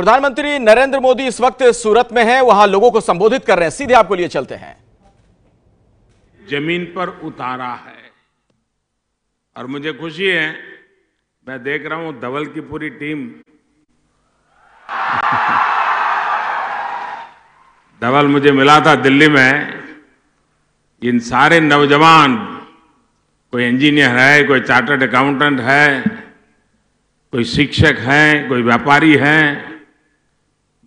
प्रधानमंत्री नरेंद्र मोदी इस वक्त सूरत में हैं, वहां लोगों को संबोधित कर रहे हैं। सीधे आपको लिए चलते हैं। जमीन पर उतारा है और मुझे खुशी है, मैं देख रहा हूं धवल की पूरी टीम धवल मुझे मिला था दिल्ली में। इन सारे नौजवान, कोई इंजीनियर है, कोई चार्टर्ड अकाउंटेंट है, कोई शिक्षक है, कोई व्यापारी है,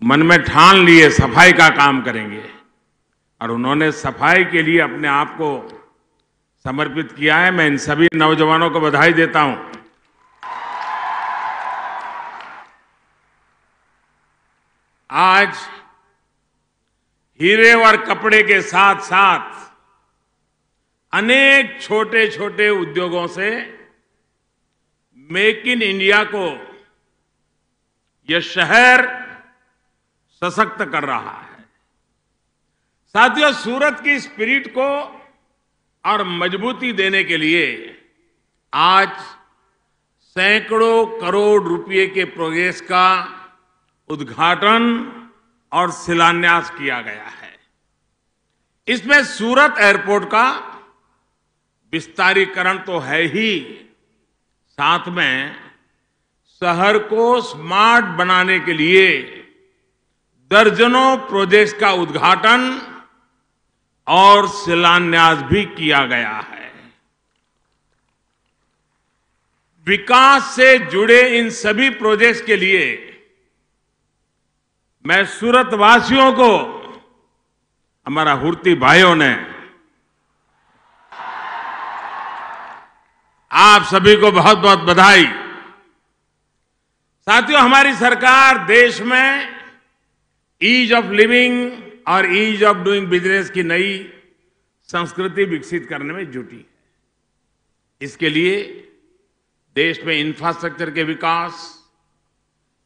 मन में ठान लिए सफाई का काम करेंगे और उन्होंने सफाई के लिए अपने आप को समर्पित किया है। मैं इन सभी नौजवानों को बधाई देता हूं। आज हीरे और कपड़े के साथ साथ अनेक छोटे छोटे उद्योगों से मेक इन इंडिया को यह शहर सशक्त कर रहा है। साथियों, सूरत की स्पिरिट को और मजबूती देने के लिए आज सैकड़ों करोड़ रुपए के प्रोजेक्ट्स का उद्घाटन और शिलान्यास किया गया है। इसमें सूरत एयरपोर्ट का विस्तारीकरण तो है ही, साथ में शहर को स्मार्ट बनाने के लिए दर्जनों प्रोजेक्ट्स का उद्घाटन और शिलान्यास भी किया गया है। विकास से जुड़े इन सभी प्रोजेक्ट्स के लिए मैं सूरत वासियों को, हमारा हुर्ती भाइयों ने, आप सभी को बहुत बहुत बधाई। साथियों, हमारी सरकार देश में ईज ऑफ लिविंग और ईज ऑफ डूइंग बिजनेस की नई संस्कृति विकसित करने में जुटी है। इसके लिए देश में इंफ्रास्ट्रक्चर के विकास,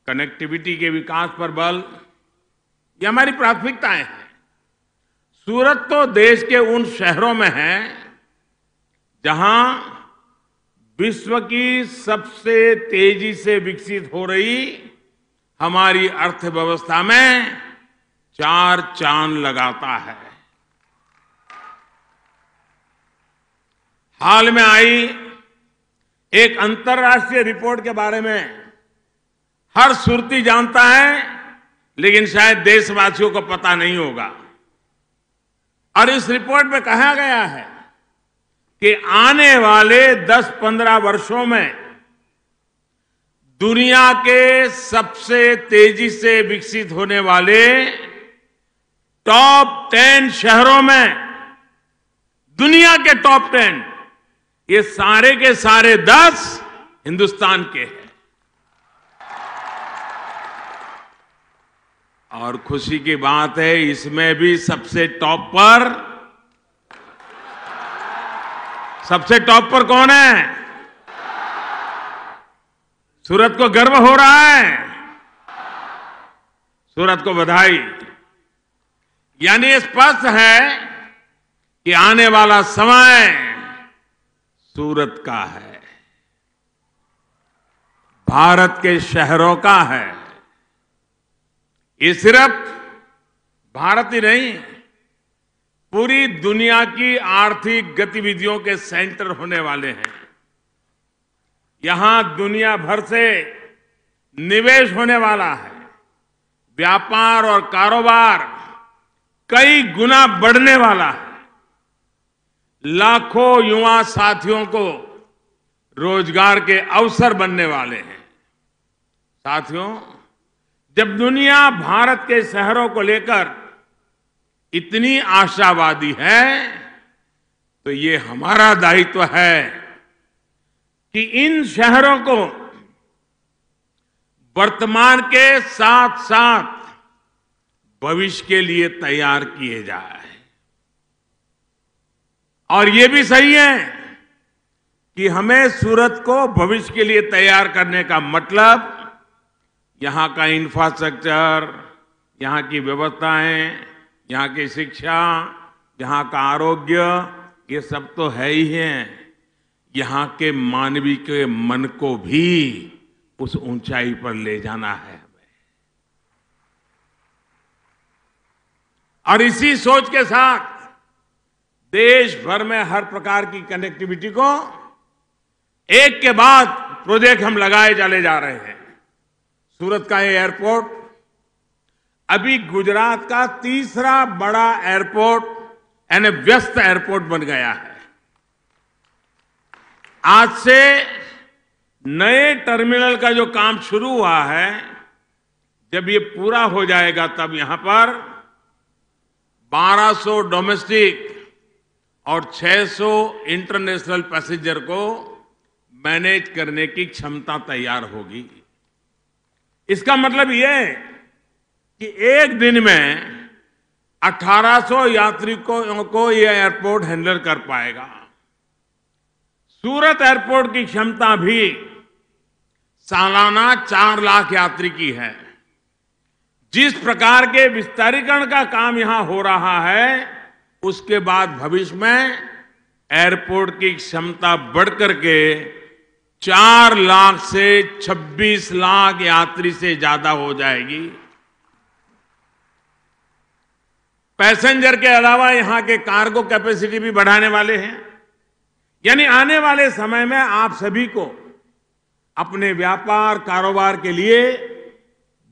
कनेक्टिविटी के विकास पर बल, ये हमारी प्राथमिकताएं हैं। सूरत तो देश के उन शहरों में है जहां विश्व की सबसे तेजी से विकसित हो रही हमारी अर्थव्यवस्था में चार चांद लगाता है। हाल में आई एक अंतर्राष्ट्रीय रिपोर्ट के बारे में हर सुरती जानता है, लेकिन शायद देशवासियों को पता नहीं होगा। और इस रिपोर्ट में कहा गया है कि आने वाले 10-15 वर्षों में दुनिया के सबसे तेजी से विकसित होने वाले टॉप 10 शहरों में, दुनिया के टॉप 10, ये सारे के सारे 10 हिंदुस्तान के हैं। और खुशी की बात है, इसमें भी सबसे टॉप पर कौन है? सूरत को गर्व हो रहा है, सूरत को बधाई। यानी स्पष्ट है कि आने वाला समय सूरत का है, भारत के शहरों का है। ये सिर्फ भारत ही नहीं, पूरी दुनिया की आर्थिक गतिविधियों के सेंटर होने वाले हैं। यहां दुनिया भर से निवेश होने वाला है, व्यापार और कारोबार कई गुना बढ़ने वाला है, लाखों युवा साथियों को रोजगार के अवसर बनने वाले हैं। साथियों, जब दुनिया भारत के शहरों को लेकर इतनी आशावादी है, तो ये हमारा दायित्व है कि इन शहरों को वर्तमान के साथ साथ भविष्य के लिए तैयार किए जाए। और ये भी सही है कि हमें सूरत को भविष्य के लिए तैयार करने का मतलब यहां का इंफ्रास्ट्रक्चर, यहां की व्यवस्थाएं, यहां की शिक्षा, यहां का आरोग्य, ये सब तो है ही है। यहां के मानवीय के मन को भी उस ऊंचाई पर ले जाना है हमें। और इसी सोच के साथ देश भर में हर प्रकार की कनेक्टिविटी को एक के बाद प्रोजेक्ट हम लगाए चले जा रहे हैं। सूरत का ये एयरपोर्ट अभी गुजरात का तीसरा बड़ा एयरपोर्ट यानी व्यस्त एयरपोर्ट बन गया है। आज से नए टर्मिनल का जो काम शुरू हुआ है, जब ये पूरा हो जाएगा तब यहां पर 1200 डोमेस्टिक और 600 इंटरनेशनल पैसेंजर को मैनेज करने की क्षमता तैयार होगी। इसका मतलब यह है कि एक दिन में 1800 यात्रियों को यह एयरपोर्ट हैंडल कर पाएगा। सूरत एयरपोर्ट की क्षमता भी सालाना 4 लाख यात्री की है। जिस प्रकार के विस्तारीकरण का काम यहां हो रहा है, उसके बाद भविष्य में एयरपोर्ट की क्षमता बढ़कर के 4 लाख से 26 लाख यात्री से ज्यादा हो जाएगी। पैसेंजर के अलावा यहां के कार्गो कैपेसिटी भी बढ़ाने वाले हैं। यानी आने वाले समय में आप सभी को अपने व्यापार कारोबार के लिए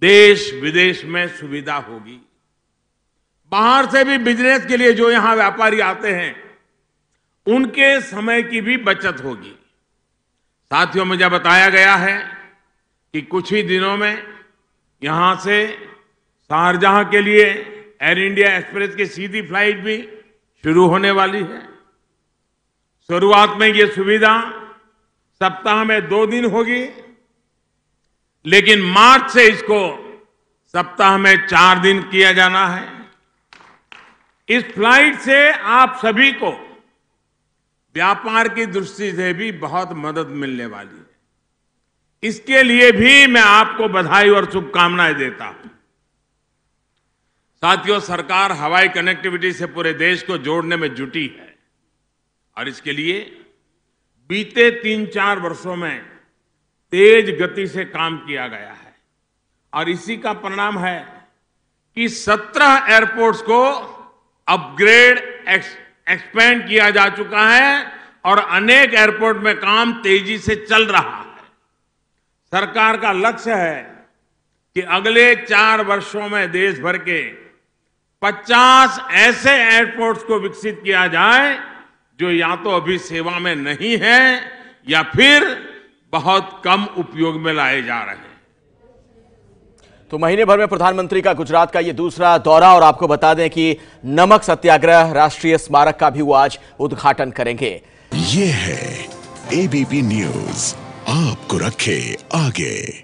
देश विदेश में सुविधा होगी। बाहर से भी बिजनेस के लिए जो यहां व्यापारी आते हैं, उनके समय की भी बचत होगी। साथियों, मुझे बताया गया है कि कुछ ही दिनों में यहां से शारजाह के लिए एयर इंडिया एक्सप्रेस की सीधी फ्लाइट भी शुरू होने वाली है। शुरुआत में ये सुविधा सप्ताह में 2 दिन होगी, लेकिन मार्च से इसको सप्ताह में 4 दिन किया जाना है। इस फ्लाइट से आप सभी को व्यापार की दृष्टि से भी बहुत मदद मिलने वाली है। इसके लिए भी मैं आपको बधाई और शुभकामनाएं देता हूं। साथियों, सरकार हवाई कनेक्टिविटी से पूरे देश को जोड़ने में जुटी है और इसके लिए बीते 3-4 वर्षों में तेज गति से काम किया गया है और इसी का परिणाम है कि 17 एयरपोर्ट्स को अपग्रेड एक्सपेंड किया जा चुका है और अनेक एयरपोर्ट में काम तेजी से चल रहा है। सरकार का लक्ष्य है कि अगले 4 वर्षों में देश भर के 50 ऐसे एयरपोर्ट्स को विकसित किया जाए जो या तो अभी सेवा में नहीं है या फिर बहुत कम उपयोग में लाए जा रहे हैं। तो महीने भर में प्रधानमंत्री का गुजरात का ये दूसरा दौरा, और आपको बता दें कि नमक सत्याग्रह राष्ट्रीय स्मारक का भी वो आज उद्घाटन करेंगे। ये है एबीपी न्यूज़, आपको रखे आगे।